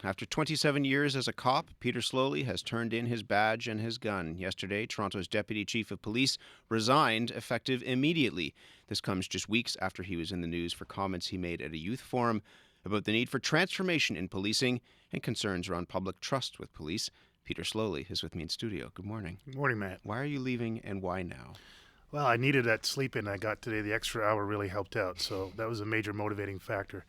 After 27 years as a cop, Peter Sloly has turned in his badge and his gun. Yesterday, Toronto's Deputy Chief of Police resigned effective immediately. This comes just weeks after he was in the news for comments he made at a youth forum about the need for transformation in policing and concerns around public trust with police. Peter Sloly is with me in studio. Good morning. Good morning, Matt. Why are you leaving and why now? Well, I needed that sleep in I got today. The extra hour really helped out, so that was a major motivating factor.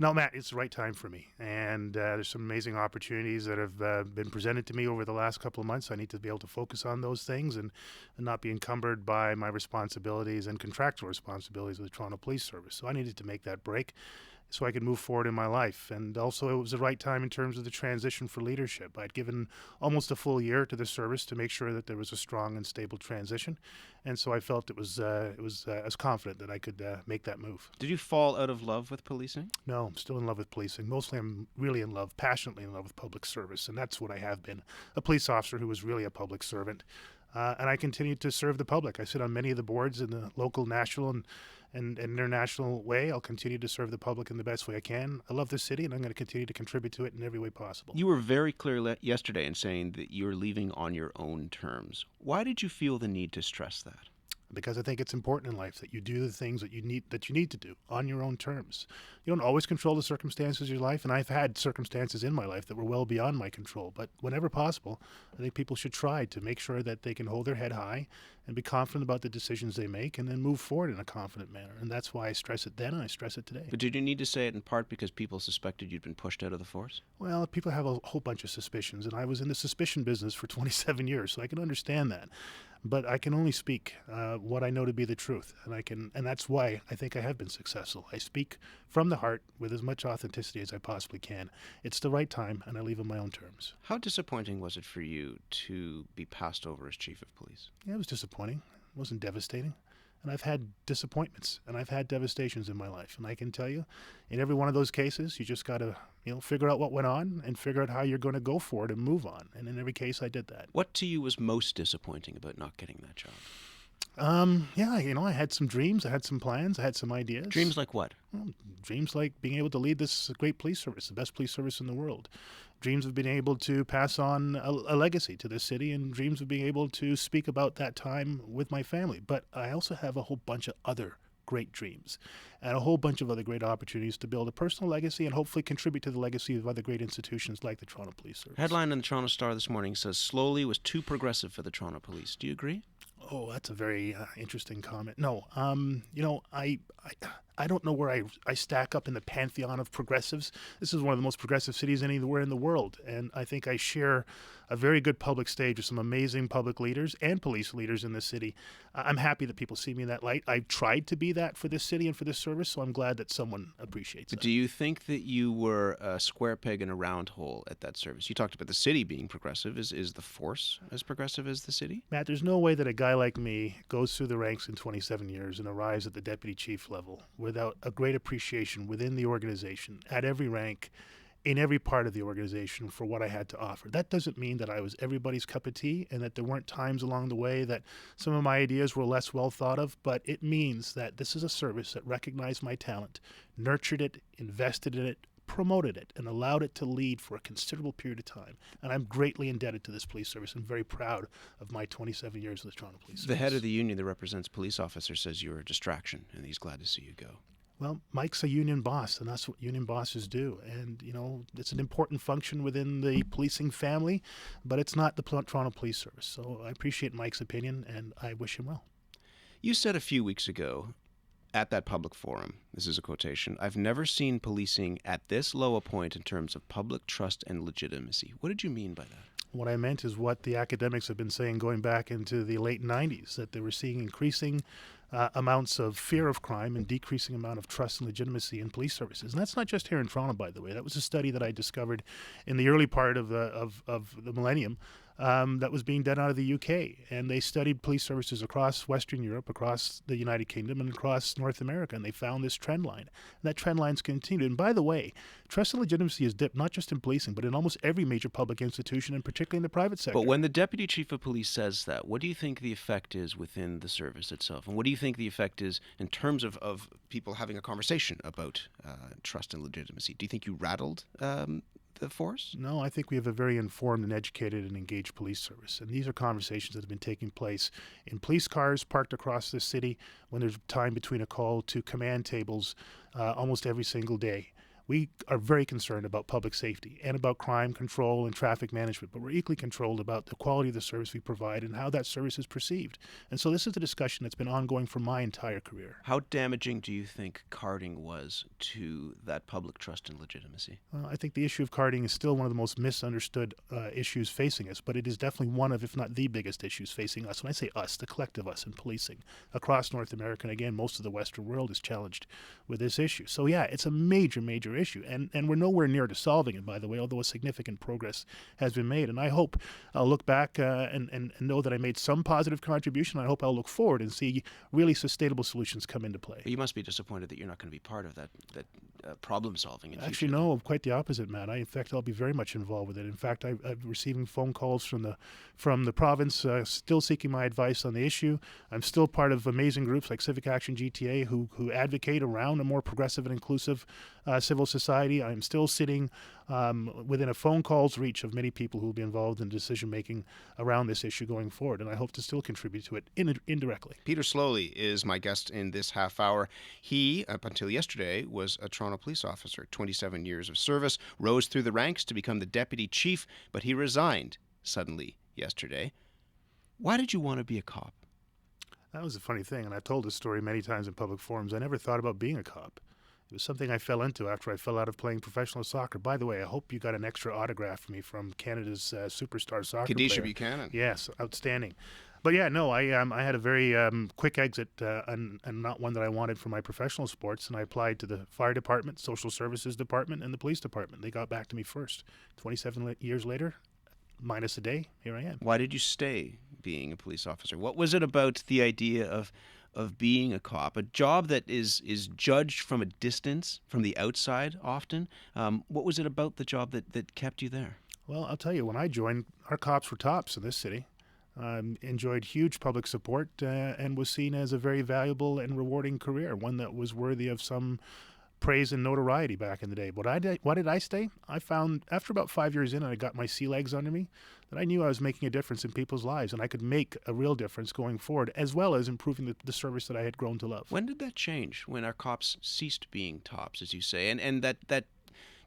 No, Matt, it's the right time for me, and there's some amazing opportunities that have been presented to me over the last couple of months. I need to be able to focus on those things and not be encumbered by my responsibilities and contractual responsibilities with the Toronto Police Service. So I needed to make that break so I could move forward in my life. And also it was the right time in terms of the transition for leadership. I'd given almost a full year to the service to make sure that there was a strong and stable transition. And so I felt I was confident that I could make that move. Did you fall out of love with policing? No, I'm still in love with policing. Mostly I'm really in love, passionately in love with public service. And that's what I have been, a police officer who was really a public servant. And I continue to serve the public. I sit on many of the boards in the local, national, and international way. I'll continue to serve the public in the best way I can. I love the city, and I'm going to continue to contribute to it in every way possible. You were very clear yesterday in saying that you're leaving on your own terms. Why did you feel the need to stress that? Because I think it's important in life that you do the things that you need to do on your own terms. You don't always control the circumstances of your life, and I've had circumstances in my life that were well beyond my control. But whenever possible, I think people should try to make sure that they can hold their head high and be confident about the decisions they make and then move forward in a confident manner. And that's why I stress it then and I stress it today. But did you need to say it in part because people suspected you'd been pushed out of the force? Well, people have a whole bunch of suspicions, and I was in the suspicion business for 27 years, so I can understand that. But I can only speak what I know to be the truth, and that's why I think I have been successful. I speak from the heart with as much authenticity as I possibly can. It's the right time, and I leave on my own terms. How disappointing was it for you to be passed over as chief of police? Yeah, it was disappointing. It wasn't devastating. And I've had disappointments and I've had devastations in my life. And I can tell you, in every one of those cases, you just got to, figure out what went on and figure out how you're going to go forward and move on. And in every case, I did that. What to you was most disappointing about not getting that job? I had some dreams, I had some plans, I had some ideas. Dreams like what? Well, dreams like being able to lead this great police service, the best police service in the world. Dreams of being able to pass on a legacy to this city, and dreams of being able to speak about that time with my family. But I also have a whole bunch of other great dreams and a whole bunch of other great opportunities to build a personal legacy and hopefully contribute to the legacy of other great institutions like the Toronto Police Service. Headline in the Toronto Star this morning says Sloly was too progressive for the Toronto Police. Do you agree? Oh, that's a very interesting comment. No, I don't know where I stack up in the pantheon of progressives. This is one of the most progressive cities anywhere in the world, and I think I share a very good public stage with some amazing public leaders and police leaders in the city. I'm happy that people see me in that light. I've tried to be that for this city and for this service, so I'm glad that someone appreciates that. Do you think that you were a square peg in a round hole at that service? You talked about the city being progressive. Is the force as progressive as the city? Matt, there's no way that a guy like me goes through the ranks in 27 years and arrives at the deputy chief level without a great appreciation within the organization, at every rank, in every part of the organization for what I had to offer. That doesn't mean that I was everybody's cup of tea and that there weren't times along the way that some of my ideas were less well thought of, but it means that this is a service that recognized my talent, nurtured it, invested in it, promoted it, and allowed it to lead for a considerable period of time. And I'm greatly indebted to this police service and very proud of my 27 years with the Toronto Police Service. The head of the union that represents police officers says you're a distraction, and he's glad to see you go. Well, Mike's a union boss, and that's what union bosses do. And, it's an important function within the policing family, but it's not the Toronto Police Service. So I appreciate Mike's opinion, and I wish him well. You said a few weeks ago at that public forum, this is a quotation, "I've never seen policing at this low a point in terms of public trust and legitimacy." What did you mean by that? What I meant is what the academics have been saying going back into the late 90s, that they were seeing increasing amounts of fear of crime and decreasing amount of trust and legitimacy in police services. And that's not just here in Toronto, by the way. That was a study that I discovered in the early part of the millennium that was being done out of the UK. And they studied police services across Western Europe, across the United Kingdom, and across North America. And they found this trend line. And that trend line's continued. And by the way, trust and legitimacy has dipped not just in policing, but in almost every major public institution, and particularly in the private sector. But when the deputy chief of police says that, what do you think the effect is within the service itself? And what do you think the effect is in terms of people having a conversation about trust and legitimacy? Do you think you rattled the force? No, I think we have a very informed and educated and engaged police service. And these are conversations that have been taking place in police cars parked across the city when there's time between a call, to command tables almost every single day. We are very concerned about public safety and about crime control and traffic management, but we're equally controlled about the quality of the service we provide and how that service is perceived. And so this is a discussion that's been ongoing for my entire career. How damaging do you think carding was to that public trust and legitimacy? I think the issue of carding is still one of the most misunderstood issues facing us, but it is definitely one of, if not the biggest issues facing us. When I say us, the collective us in policing across North America, and again, most of the Western world is challenged with this issue. So yeah, it's a major, major issue, and we're nowhere near to solving it, by the way, although a significant progress has been made. And I hope I'll look back and know that I made some positive contribution. I hope I'll look forward and see really sustainable solutions come into play. You must be disappointed that you're not going to be part of that problem solving in Actually, future. no, quite the opposite, Matt. In fact, I'll be very much involved with it. In fact, I'm receiving phone calls from the province, still seeking my advice on the issue. I'm still part of amazing groups like Civic Action GTA who advocate around a more progressive and inclusive civil society. I'm still sitting within a phone call's reach of many people who will be involved in decision making around this issue going forward, and I hope to still contribute to it indirectly. Peter Sloly is my guest in this half hour. He, up until yesterday, was a Toronto police officer, 27 years of service, rose through the ranks to become the deputy chief, but he resigned suddenly yesterday. Why did you want to be a cop? That was a funny thing, and I've told this story many times in public forums. I never thought about being a cop. It was something I fell into after I fell out of playing professional soccer. By the way, I hope you got an extra autograph from me from Canada's superstar soccer Kadisha player. Buchanan. Yes, outstanding. But yeah, no, I had a very quick exit and not one that I wanted for my professional sports, and I applied to the fire department, social services department, and the police department. They got back to me first. 27 years later, minus a day, here I am. Why did you stay being a police officer? What was it about the idea of being a cop, a job that is judged from a distance, from the outside often? What was it about the job that kept you there? Well, I'll tell you, when I joined, our cops were tops in this city. Enjoyed huge public support and was seen as a very valuable and rewarding career, one that was worthy of some praise and notoriety back in the day. But why did I stay? I found after about 5 years in and I got my sea legs under me that I knew I was making a difference in people's lives, and I could make a real difference going forward, as well as improving the service that I had grown to love. When did that change? When our cops ceased being tops, as you say, and that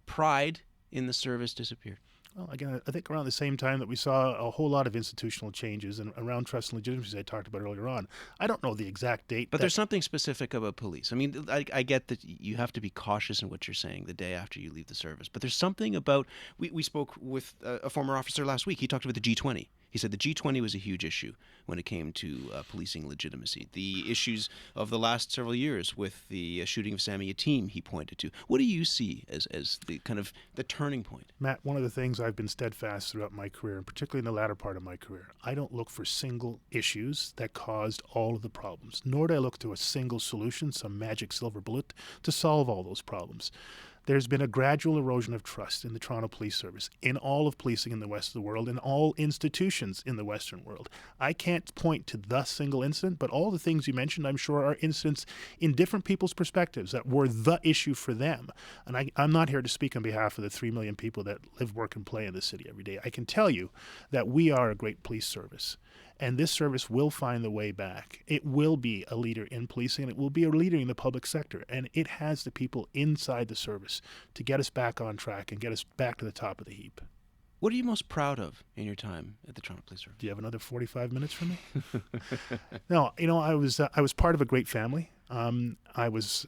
pride in the service disappeared? Well, again, I think around the same time that we saw a whole lot of institutional changes and around trust and legitimacy I talked about earlier on. I don't know the exact date. But there's something specific about police. I mean, I get that you have to be cautious in what you're saying the day after you leave the service. But there's something about, we spoke with a former officer last week. He talked about the G20. He said the G20 was a huge issue when it came to policing legitimacy. The issues of the last several years with the shooting of Sami Yatim, he pointed to. What do you see as the kind of the turning point? Matt, one of the things I've been steadfast throughout my career, and particularly in the latter part of my career, I don't look for single issues that caused all of the problems, nor do I look to a single solution, some magic silver bullet, to solve all those problems. There's been a gradual erosion of trust in the Toronto Police Service, in all of policing in the west of the world, in all institutions in the Western world. I can't point to the single incident, but all the things you mentioned, I'm sure, are incidents in different people's perspectives that were the issue for them. And I'm not here to speak on behalf of the 3 million people that live, work, and play in the city every day. I can tell you that we are a great police service. And this service will find the way back. It will be a leader in policing, and it will be a leader in the public sector. And it has the people inside the service to get us back on track and get us back to the top of the heap. What are you most proud of in your time at the Toronto Police Service? Do you have another 45 minutes for me? No, I was part of a great family. I was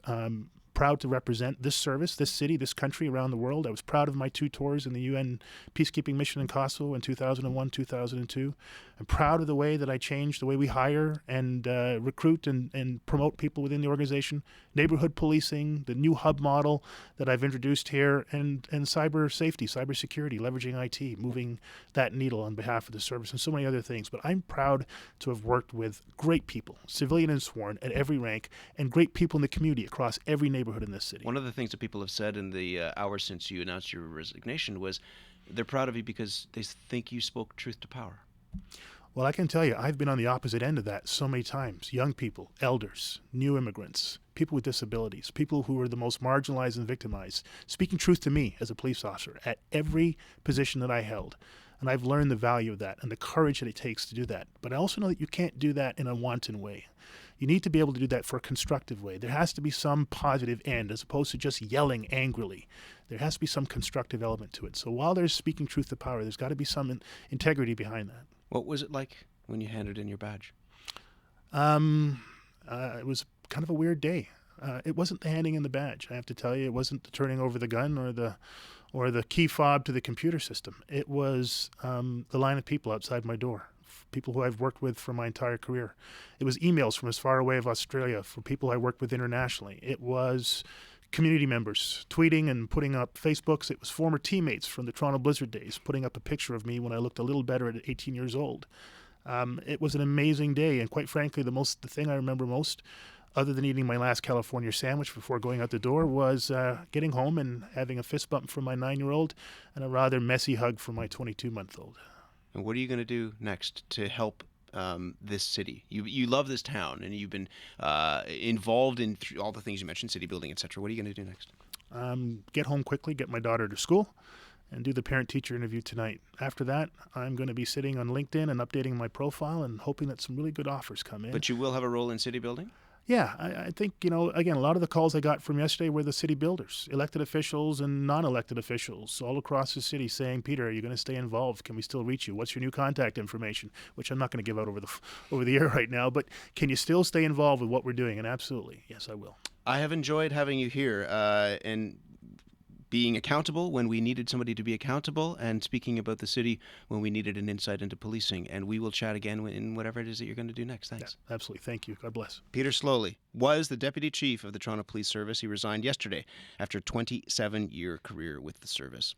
proud to represent this service, this city, this country around the world. I was proud of my 2 tours in the UN peacekeeping mission in Kosovo in 2001, 2002. I'm proud of the way that I changed the way we hire and recruit and promote people within the organization, neighborhood policing, the new hub model that I've introduced here, and cyber safety, cyber security, leveraging IT, moving that needle on behalf of the service, and so many other things. But I'm proud to have worked with great people, civilian and sworn, at every rank, and great people in the community across every neighborhood in this city. One of the things that people have said in the hours since you announced your resignation was they're proud of you because they think you spoke truth to power. Well, I can tell you, I've been on the opposite end of that so many times. Young people, elders, new immigrants, people with disabilities, people who are the most marginalized and victimized, speaking truth to me as a police officer at every position that I held. And I've learned the value of that and the courage that it takes to do that. But I also know that you can't do that in a wanton way. You need to be able to do that for a constructive way. There has to be some positive end as opposed to just yelling angrily. There has to be some constructive element to it. So while there's speaking truth to power, there's got to be some integrity behind that. What was it like when you handed in your badge? It was kind of a weird day. It wasn't the handing in the badge. I have to tell you, it wasn't the turning over the gun or the key fob to the computer system. It was the line of people outside my door, people who I've worked with for my entire career. It was emails from as far away as Australia for people I worked with internationally. It was community members tweeting and putting up Facebooks. It was former teammates from the Toronto Blizzard days putting up a picture of me when I looked a little better at 18 years old. It was an amazing day, and quite frankly, the thing I remember most, other than eating my last California sandwich before going out the door, was getting home and having a fist bump from my 9-year-old and a rather messy hug from my 22-month-old. And what are you going to do next to help this city? You love this town, and you've been involved in all the things you mentioned, city building, etc. What are you going to do next? Get home quickly, get my daughter to school, and do the parent-teacher interview tonight. After that, I'm going to be sitting on LinkedIn and updating my profile and hoping that some really good offers come in. But you will have a role in city building? Yeah, I think, again, a lot of the calls I got from yesterday were the city builders, elected officials and non-elected officials all across the city saying, Peter, are you going to stay involved? Can we still reach you? What's your new contact information? Which I'm not going to give out over the air right now, but can you still stay involved with what we're doing? And absolutely, yes, I will. I have enjoyed having you here and being accountable when we needed somebody to be accountable, and speaking about the city when we needed an insight into policing. And we will chat again in whatever it is that you're going to do next. Thanks. Yeah, absolutely. Thank you. God bless. Peter Sloly was the Deputy Chief of the Toronto Police Service. He resigned yesterday after a 27-year career with the service.